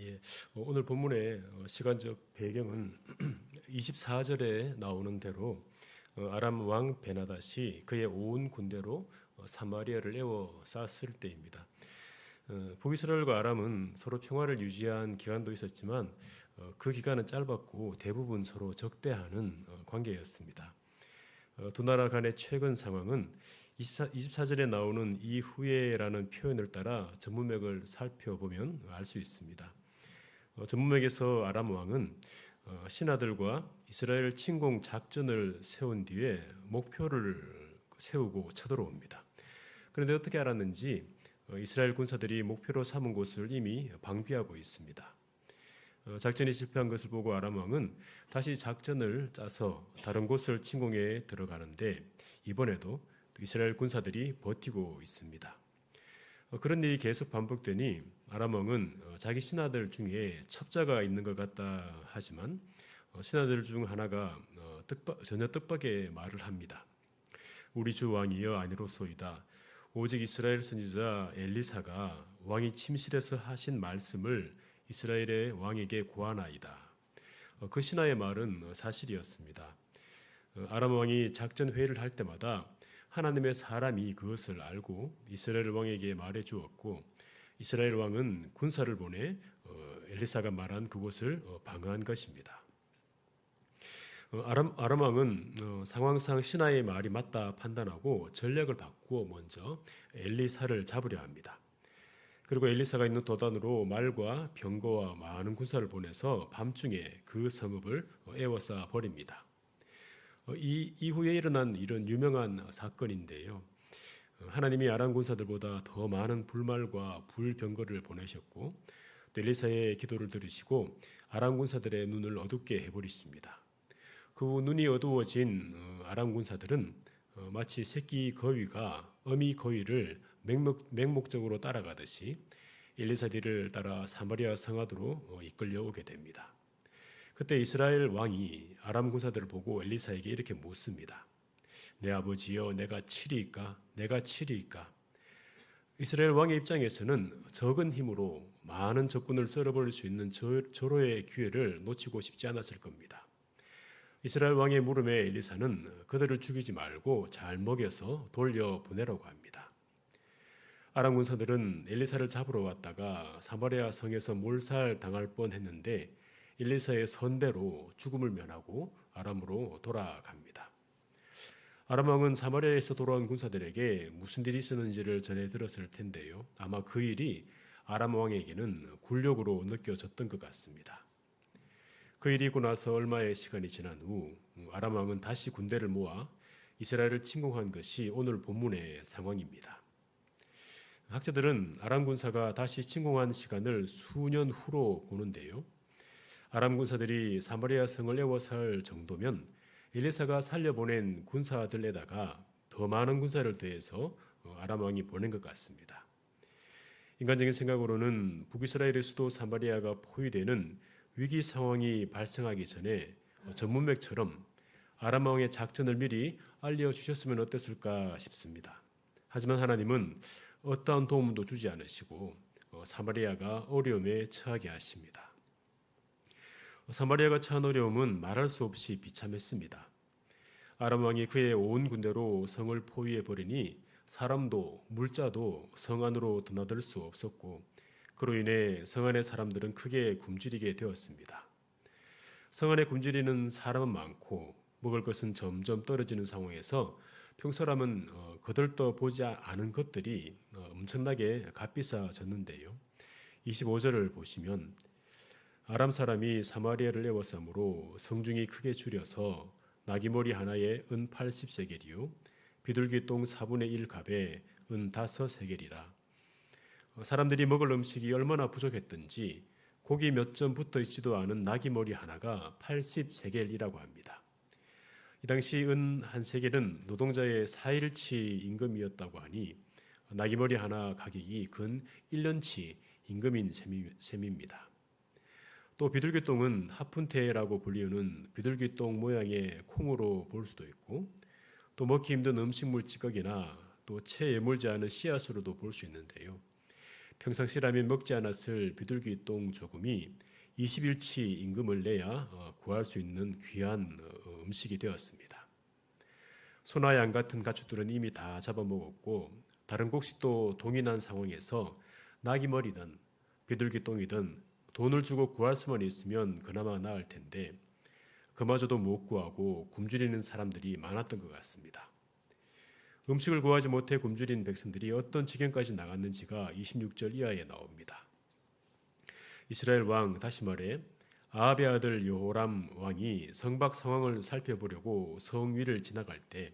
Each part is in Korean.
예, 오늘 본문의 시간적 배경은 24절에 나오는 대로 아람 왕 베나닷이 그의 온 군대로 사마리아를 에워쌌을 때입니다. 북이스라엘과 아람은 서로 평화를 유지한 기간도 있었지만 그 기간은 짧았고 대부분 서로 적대하는 관계였습니다. 두 나라 간의 최근 상황은 24절에 나오는 이후에라는 표현을 따라 전문맥을 살펴보면 알 수 있습니다. 전문맥에서 아람 왕은 신하들과 이스라엘 침공 작전을 세운 뒤에 목표를 세우고 쳐들어옵니다. 그런데 어떻게 알았는지 이스라엘 군사들이 목표로 삼은 곳을 이미 방비하고 있습니다. 작전이 실패한 것을 보고 아람 왕은 다시 작전을 짜서 다른 곳을 침공해 들어가는데 이번에도 이스라엘 군사들이 버티고 있습니다. 그런 일이 계속 반복되니 아람 왕은 자기 신하들 중에 첩자가 있는 것 같다 하지만 신하들 중 하나가 전혀 뜻밖의 말을 합니다. 우리 주 왕이여 아니로소이다. 오직 이스라엘 선지자 엘리사가 왕이 침실에서 하신 말씀을 이스라엘의 왕에게 고하나이다. 그 신하의 말은 사실이었습니다. 아람 왕이 작전 회의를 할 때마다 하나님의 사람이 그것을 알고 이스라엘 왕에게 말해 주었고 이스라엘 왕은 군사를 보내 엘리사가 말한 그곳을 방어한 것입니다. 아람 왕은 상황상 신하의 말이 맞다 판단하고 전략을 바꾸어 먼저 엘리사를 잡으려 합니다. 그리고 엘리사가 있는 도단으로 말과 병거와 많은 군사를 보내서 밤중에 그 성읍을 에워싸 버립니다. 이후에 일어난 이런 유명한 사건인데요. 하나님이 아람 군사들보다 더 많은 불말과 불병거를 보내셨고 또 엘리사의 기도를 들으시고 아람 군사들의 눈을 어둡게 해버리십니다. 그 후 눈이 어두워진 아람 군사들은 마치 새끼 거위가 어미 거위를 맹목적으로 따라가듯이 엘리사 뒤를 따라 사마리아 성하도로 이끌려오게 됩니다. 그때 이스라엘 왕이 아람 군사들을 보고 엘리사에게 이렇게 묻습니다. 내 아버지여 내가 치리이까? 내가 치리이까? 이스라엘 왕의 입장에서는 적은 힘으로 많은 적군을 썰어버릴 수 있는 절호의 기회를 놓치고 싶지 않았을 겁니다. 이스라엘 왕의 물음에 엘리사는 그들을 죽이지 말고 잘 먹여서 돌려보내라고 합니다. 아람 군사들은 엘리사를 잡으러 왔다가 사마리아 성에서 몰살당할 뻔했는데 엘리사의 선대로 죽음을 면하고 아람으로 돌아갑니다. 아람 왕은 사마리아에서 돌아온 군사들에게 무슨 일이 있었는지를 전해 들었을 텐데요. 아마 그 일이 아람 왕에게는 굴욕으로 느껴졌던 것 같습니다. 그 일이 있고 나서 얼마의 시간이 지난 후 아람 왕은 다시 군대를 모아 이스라엘을 침공한 것이 오늘 본문의 상황입니다. 학자들은 아람 군사가 다시 침공한 시간을 수년 후로 보는데요. 아람 군사들이 사마리아 성을 에워쌀 정도면 엘리사가 살려보낸 군사들에다가 더 많은 군사를 더해서 아람 왕이 보낸 것 같습니다. 인간적인 생각으로는 북이스라엘의 수도 사마리아가 포위되는 위기 상황이 발생하기 전에 전문맥처럼 아람 왕의 작전을 미리 알려주셨으면 어땠을까 싶습니다. 하지만 하나님은 어떠한 도움도 주지 않으시고 사마리아가 어려움에 처하게 하십니다. 사마리아가 처한 어려움은 말할 수 없이 비참했습니다. 아람 왕이 그의 온 군대로 성을 포위해버리니 사람도 물자도 성 안으로 드나들 수 없었고 그로 인해 성 안의 사람들은 크게 굶주리게 되었습니다. 성 안에 굶주리는 사람은 많고 먹을 것은 점점 떨어지는 상황에서 평소라면 거들떠 보지 않은 것들이 엄청나게 값비싸졌는데요. 25절을 보시면 아람 사람이 사마리아를 에워싸므로 성중이 크게 줄여서 나귀머리 하나에 은 80세겔이요 비둘기 똥 4분의 1 갑에 은 5세겔이라. 사람들이 먹을 음식이 얼마나 부족했던지 고기 몇 점 붙어 있지도 않은 나귀머리 하나가 80세겔이라고 합니다. 이 당시 은 한 세겔은 노동자의 4일치 임금이었다고 하니 나귀머리 하나 가격이 근 1년치 임금인 셈입니다. 또 비둘기똥은 하푼테라고 불리우는 비둘기똥 모양의 콩으로 볼 수도 있고 또 먹기 힘든 음식물 찌꺼기나 또 채 예물지 않은 씨앗으로도 볼 수 있는데요. 평상시라면 먹지 않았을 비둘기 똥 조금이 20일치 임금을 내야 구할 수 있는 귀한 음식이 되었습니다. 소나 양 같은 가축들은 이미 다 잡아먹었고 다른 곡식도 동일한 상황에서 낙이 머리든 비둘기 똥이든 돈을 주고 구할 수만 있으면 그나마 나을 텐데 그마저도 못 구하고 굶주리는 사람들이 많았던 것 같습니다. 음식을 구하지 못해 굶주린 백성들이 어떤 지경까지 나갔는지가 26절 이하에 나옵니다. 이스라엘 왕, 다시 말해 아합의 아들 여호람 왕이 성박 상황을 살펴보려고 성 위를 지나갈 때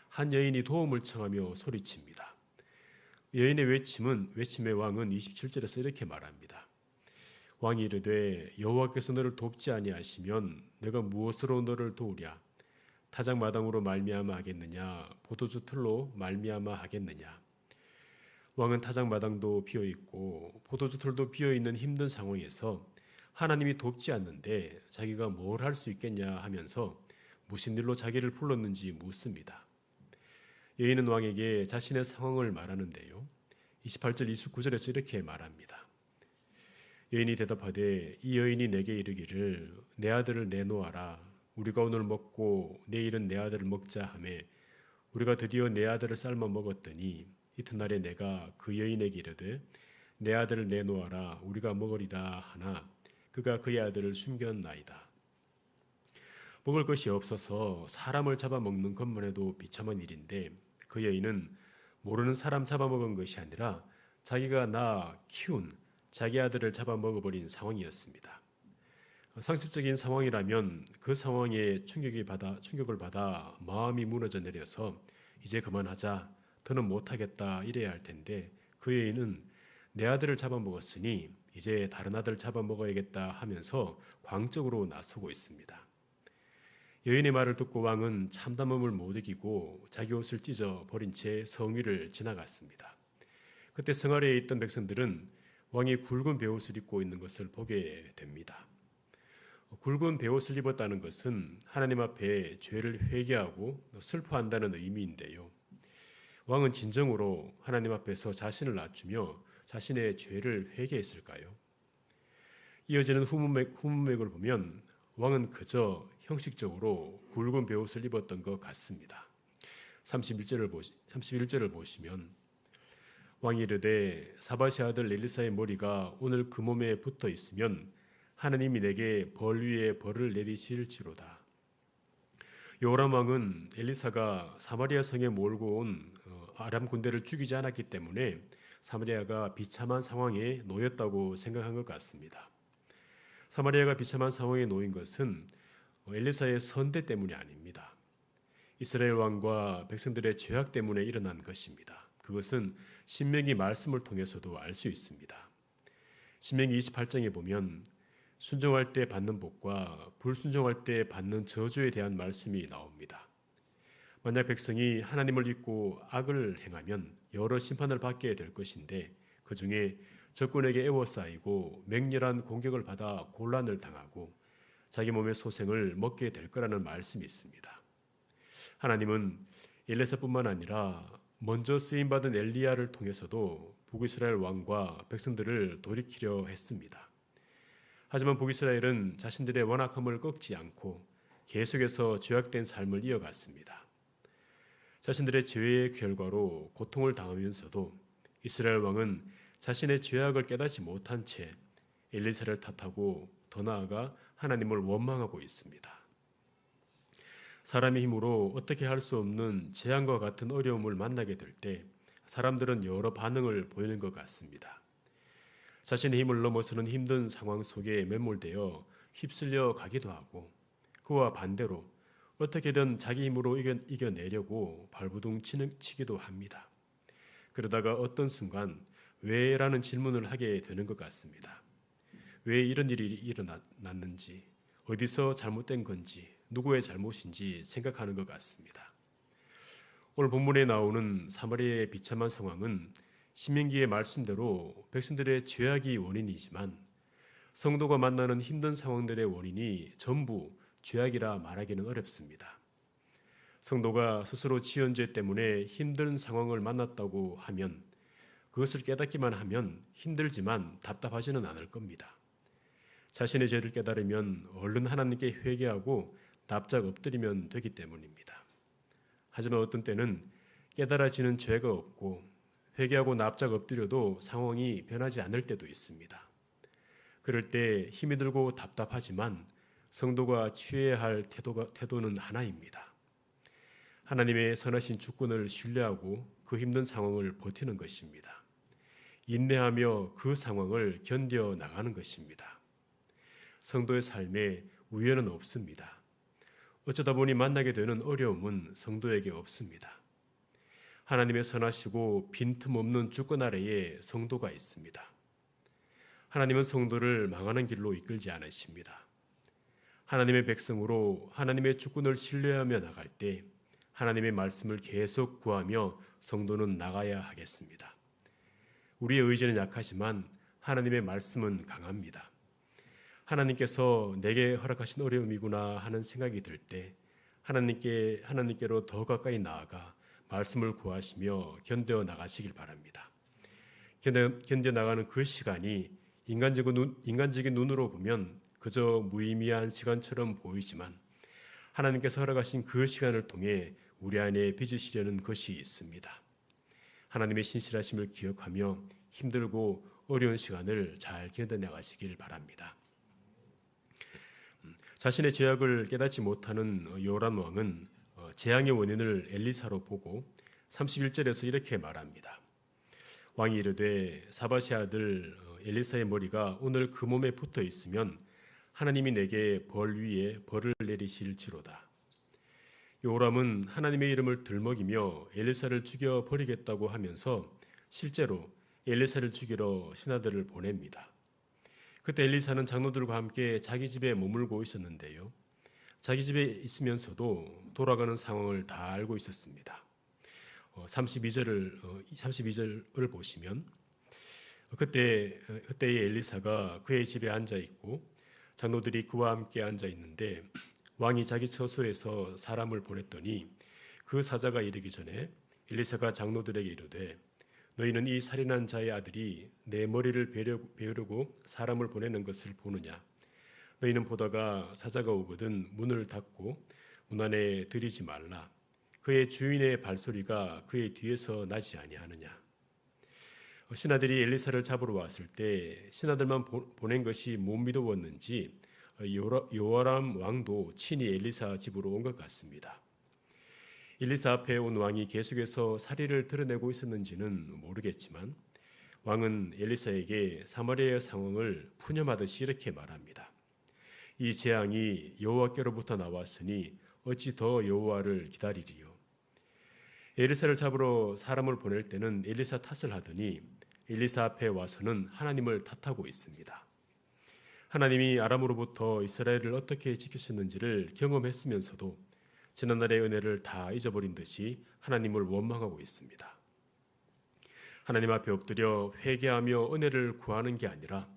한 여인이 도움을 청하며 소리칩니다. 여인의 외침의 왕은 27절에서 이렇게 말합니다. 왕이 이르되 여호와께서 너를 돕지 아니하시면 내가 무엇으로 너를 도우랴? 타작마당으로 말미암아 하겠느냐? 포도주 틀로 말미암아 하겠느냐? 왕은 타작마당도 비어 있고 포도주 틀도 비어 있는 힘든 상황에서 하나님이 돕지 않는데 자기가 뭘 할 수 있겠냐 하면서 무슨 일로 자기를 불렀는지 묻습니다. 여인은 왕에게 자신의 상황을 말하는데요. 28절 29절에서 이렇게 말합니다. 여인이 대답하되 이 여인이 내게 이르기를 내 아들을 내놓아라. 우리가 오늘 먹고 내일은 내 아들을 먹자 하매 우리가 드디어 내 아들을 삶아 먹었더니 이튿날에 내가 그 여인에게 이르되 내 아들을 내놓아라. 우리가 먹으리라 하나 그가 그의 아들을 숨겼나이다. 먹을 것이 없어서 사람을 잡아먹는 것만 해도 비참한 일인데 그 여인은 모르는 사람 잡아먹은 것이 아니라 자기가 낳아 키운 자기 아들을 잡아먹어버린 상황이었습니다. 상식적인 상황이라면 그 상황에 충격을 받아 마음이 무너져 내려서 이제 그만하자, 더는 못하겠다 이래야 할 텐데 그 여인은 내 아들을 잡아먹었으니 이제 다른 아들 잡아먹어야겠다 하면서 광적으로 나서고 있습니다. 여인의 말을 듣고 왕은 참담함을 못 이기고 자기 옷을 찢어 버린 채 성 위를 지나갔습니다. 그때 성 아래에 있던 백성들은 왕이 굵은 베옷을 입고 있는 것을 보게 됩니다. 굵은 베옷을 입었다는 것은 하나님 앞에 죄를 회개하고 슬퍼한다는 의미인데요. 왕은 진정으로 하나님 앞에서 자신을 낮추며 자신의 죄를 회개했을까요? 이어지는 후문맥을 보면 왕은 그저 형식적으로 굵은 베옷을 입었던 것 같습니다. 31절을 보시면 왕이 이르되 사밧의 아들 엘리사의 머리가 오늘 그 몸에 붙어 있으면 하나님이 내게 벌 위에 벌을 내리실지로다. 요람 왕은 엘리사가 사마리아 성에 몰고 온 아람 군대를 죽이지 않았기 때문에 사마리아가 비참한 상황에 놓였다고 생각한 것 같습니다. 사마리아가 비참한 상황에 놓인 것은 엘리사의 선대 때문이 아닙니다. 이스라엘 왕과 백성들의 죄악 때문에 일어난 것입니다. 그것은 신명기 말씀을 통해서도 알 수 있습니다. 신명기 28장에 보면 순종할 때 받는 복과 불순종할 때 받는 저주에 대한 말씀이 나옵니다. 만약 백성이 하나님을 잊고 악을 행하면 여러 심판을 받게 될 것인데 그 중에 적군에게 애워싸이고 맹렬한 공격을 받아 곤란을 당하고 자기 몸의 소생을 먹게 될 거라는 말씀이 있습니다. 하나님은 엘리사뿐만 아니라 먼저 쓰임받은 엘리야를 통해서도 북이스라엘 왕과 백성들을 돌이키려 했습니다. 하지만 북이스라엘은 자신들의 완악함을 꺾지 않고 계속해서 죄악된 삶을 이어갔습니다. 자신들의 죄의 결과로 고통을 당하면서도 이스라엘 왕은 자신의 죄악을 깨닫지 못한 채 엘리사를 탓하고 더 나아가 하나님을 원망하고 있습니다. 사람의 힘으로 어떻게 할 수 없는 재앙과 같은 어려움을 만나게 될 때 사람들은 여러 반응을 보이는 것 같습니다. 자신의 힘을 넘어서는 힘든 상황 속에 매몰되어 휩쓸려 가기도 하고 그와 반대로 어떻게든 자기 힘으로 이겨내려고 발버둥 치기도 합니다. 그러다가 어떤 순간 왜? 라는 질문을 하게 되는 것 같습니다. 왜 이런 일이 일어났는지, 어디서 잘못된 건지, 누구의 잘못인지 생각하는 것 같습니다. 오늘 본문에 나오는 사마리아의 비참한 상황은 신명기의 말씀대로 백성들의 죄악이 원인이지만 성도가 만나는 힘든 상황들의 원인이 전부 죄악이라 말하기는 어렵습니다. 성도가 스스로 지은 죄 때문에 힘든 상황을 만났다고 하면 그것을 깨닫기만 하면 힘들지만 답답하지는 않을 겁니다. 자신의 죄를 깨달으면 얼른 하나님께 회개하고 납작 엎드리면 되기 때문입니다. 하지만 어떤 때는 깨달아지는 죄가 없고 회개하고 납작 엎드려도 상황이 변하지 않을 때도 있습니다. 그럴 때 힘이 들고 답답하지만 성도가 취해야 할 태도는 하나입니다. 하나님의 선하신 주권을 신뢰하고 그 힘든 상황을 버티는 것입니다. 인내하며 그 상황을 견뎌 나가는 것입니다. 성도의 삶에 우연은 없습니다. 어쩌다 보니 만나게 되는 어려움은 성도에게 없습니다. 하나님의 선하시고 빈틈없는 주권 아래에 성도가 있습니다. 하나님은 성도를 망하는 길로 이끌지 않으십니다. 하나님의 백성으로 하나님의 주권을 신뢰하며 나갈 때 하나님의 말씀을 계속 구하며 성도는 나가야 하겠습니다. 우리의 의지는 약하지만 하나님의 말씀은 강합니다. 하나님께서 내게 허락하신 어려움이구나 하는 생각이 들 때 하나님께로 더 가까이 나아가 말씀을 구하시며 견뎌 나가시길 바랍니다. 견뎌 나가는 그 시간이 인간적인 눈으로 보면 그저 무의미한 시간처럼 보이지만 하나님께서 허락하신 그 시간을 통해 우리 안에 빚으시려는 것이 있습니다. 하나님의 신실하심을 기억하며 힘들고 어려운 시간을 잘 견뎌 나가시길 바랍니다. 자신의 죄악을 깨닫지 못하는 요람 왕은 재앙의 원인을 엘리사로 보고 31절에서 이렇게 말합니다. 왕이 이르되 사밧의 아들 엘리사의 머리가 오늘 그 몸에 붙어 있으면 하나님이 내게 벌 위에 벌을 내리실지로다. 요람은 하나님의 이름을 들먹이며 엘리사를 죽여 버리겠다고 하면서 실제로 엘리사를 죽이러 신하들을 보냅니다. 그때 엘리사는 장로들과 함께 자기 집에 머물고 있었는데요. 자기 집에 있으면서도 돌아가는 상황을 다 알고 있었습니다. 32절을 보시면 그때의 엘리사가 그의 집에 앉아 있고 장로들이 그와 함께 앉아 있는데 왕이 자기 처소에서 사람을 보냈더니 그 사자가 이르기 전에 엘리사가 장로들에게 이르되 너희는 이 살인한 자의 아들이 내 머리를 베으려고 사람을 보내는 것을 보느냐? 너희는 보다가 사자가 오거든 문을 닫고 문 안에 들이지 말라. 그의 주인의 발소리가 그의 뒤에서 나지 아니하느냐? 신하들이 엘리사를 잡으러 왔을 때 신하들만 보낸 것이 못 믿어웠는지 요아람 왕도 친히 엘리사 집으로 온 것 같습니다. 엘리사 앞에 온 왕이 계속해서 사리를 드러내고 있었는지는 모르겠지만 왕은 엘리사에게 사마리아의 상황을 푸념하듯이 이렇게 말합니다. 이 재앙이 여호와께로부터 나왔으니 어찌 더 여호와를 기다리리요. 엘리사를 잡으러 사람을 보낼 때는 엘리사 탓을 하더니 엘리사 앞에 와서는 하나님을 탓하고 있습니다. 하나님이 아람으로부터 이스라엘을 어떻게 지키셨는지를 경험했으면서도 지난날의 은혜를 다 잊어버린 듯이 하나님을 원망하고 있습니다. 하나님 앞에 엎드려 회개하며 은혜를 구하는 게 아니라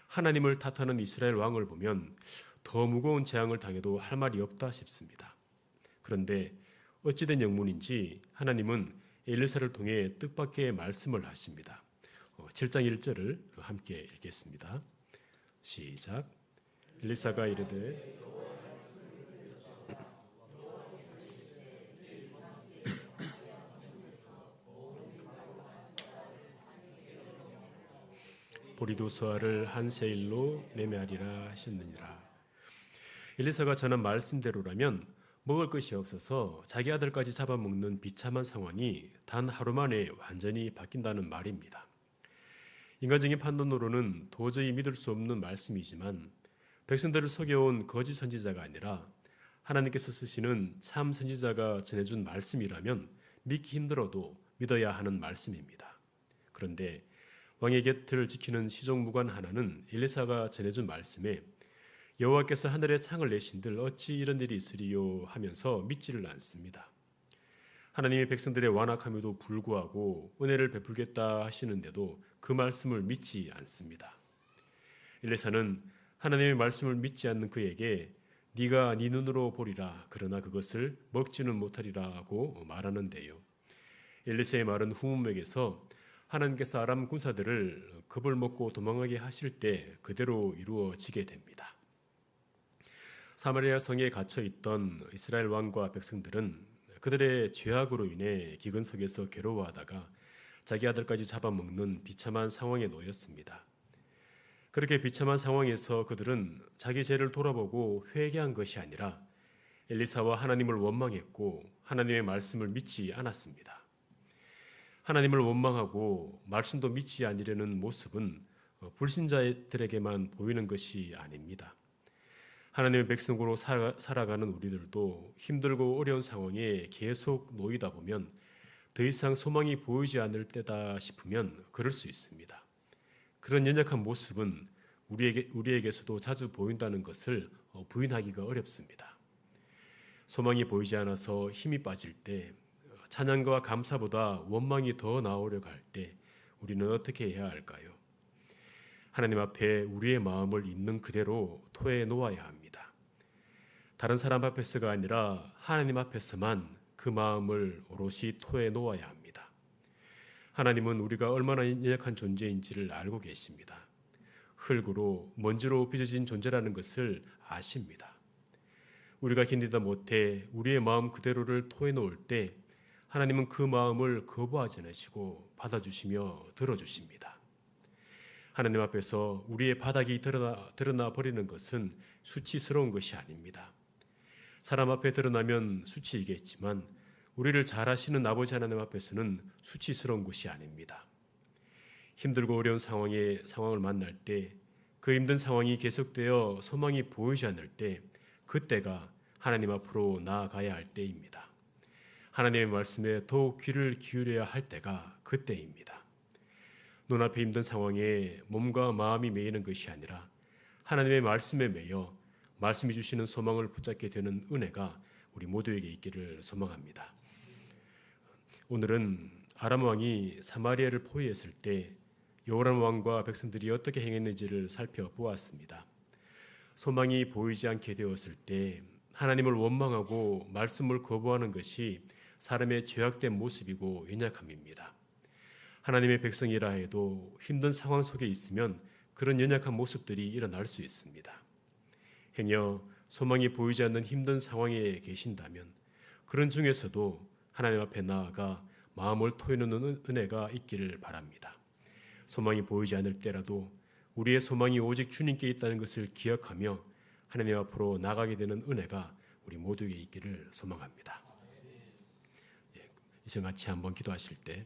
하나님을 탓하는 이스라엘 왕을 보면 더 무거운 재앙을 당해도 할 말이 없다 싶습니다. 그런데 어찌된 영문인지 하나님은 엘리사를 통해 뜻밖의 말씀을 하십니다. 7장 1절을 함께 읽겠습니다. 시작. 엘리사가 이르되 보리도수아를 한 세일로 매매하리라 하셨느니라. 엘리사가 전한 말씀대로라면 먹을 것이 없어서 자기 아들까지 잡아먹는 비참한 상황이 단 하루 만에 완전히 바뀐다는 말입니다. 인간적인 판단으로는 도저히 믿을 수 없는 말씀이지만 백성들을 속여온 거짓 선지자가 아니라 하나님께서 쓰시는 참 선지자가 전해준 말씀이라면 믿기 힘들어도 믿어야 하는 말씀입니다. 그런데 왕의 곁을 지키는 시종무관 하나는 엘리사가 전해준 말씀에 여호와께서 하늘에 창을 내신들 어찌 이런 일이 있으리요 하면서 믿지를 않습니다. 하나님이 백성들의 완악함에도 불구하고 은혜를 베풀겠다 하시는데도 그 말씀을 믿지 않습니다. 엘리사는 하나님의 말씀을 믿지 않는 그에게 네가 네 눈으로 보리라 그러나 그것을 먹지는 못하리라고 말하는데요. 엘리사의 말은 후문맥에서 하나님께서 아람 군사들을 겁을 먹고 도망하게 하실 때 그대로 이루어지게 됩니다. 사마리아 성에 갇혀 있던 이스라엘 왕과 백성들은 그들의 죄악으로 인해 기근 속에서 괴로워하다가 자기 아들까지 잡아먹는 비참한 상황에 놓였습니다. 그렇게 비참한 상황에서 그들은 자기 죄를 돌아보고 회개한 것이 아니라 엘리사와 하나님을 원망했고 하나님의 말씀을 믿지 않았습니다. 하나님을 원망하고 말씀도 믿지 않으려는 모습은 불신자들에게만 보이는 것이 아닙니다. 하나님의 백성으로 살아가는 우리들도 힘들고 어려운 상황에 계속 놓이다 보면 더 이상 소망이 보이지 않을 때다 싶으면 그럴 수 있습니다. 그런 연약한 모습은 우리에게서도 자주 보인다는 것을 부인하기가 어렵습니다. 소망이 보이지 않아서 힘이 빠질 때, 찬양과 감사보다 원망이 더 나오려고 할 때 우리는 어떻게 해야 할까요? 하나님 앞에 우리의 마음을 있는 그대로 토해 놓아야 합니다. 다른 사람 앞에서가 아니라 하나님 앞에서만 그 마음을 오롯이 토해 놓아야 합니다. 하나님은 우리가 얼마나 연약한 존재인지를 알고 계십니다. 흙으로 먼지로 빚어진 존재라는 것을 아십니다. 우리가 견디다 못해 우리의 마음 그대로를 토해 놓을 때 하나님은 그 마음을 거부하지 않으시고 받아주시며 들어주십니다. 하나님 앞에서 우리의 바닥이 드러나 버리는 것은 수치스러운 것이 아닙니다. 사람 앞에 드러나면 수치이겠지만 우리를 잘 아시는 아버지 하나님 앞에서는 수치스러운 것이 아닙니다. 힘들고 어려운 상황을 만날 때, 그 힘든 상황이 계속되어 소망이 보이지 않을 때, 그때가 하나님 앞으로 나아가야 할 때입니다. 하나님의 말씀에 더욱 귀를 기울여야 할 때가 그때입니다. 눈앞에 힘든 상황에 몸과 마음이 매이는 것이 아니라 하나님의 말씀에 매여 말씀이 주시는 소망을 붙잡게 되는 은혜가 우리 모두에게 있기를 소망합니다. 오늘은 아람 왕이 사마리아를 포위했을 때 여호람 왕과 백성들이 어떻게 행했는지를 살펴보았습니다. 소망이 보이지 않게 되었을 때 하나님을 원망하고 말씀을 거부하는 것이 사람의 죄악된 모습이고 연약함입니다. 하나님의 백성이라 해도 힘든 상황 속에 있으면 그런 연약한 모습들이 일어날 수 있습니다. 행여 소망이 보이지 않는 힘든 상황에 계신다면 그런 중에서도 하나님 앞에 나아가 마음을 토해놓는 은혜가 있기를 바랍니다. 소망이 보이지 않을 때라도 우리의 소망이 오직 주님께 있다는 것을 기억하며 하나님 앞으로 나가게 되는 은혜가 우리 모두에게 있기를 소망합니다. 이제 같이 한번 기도하실 때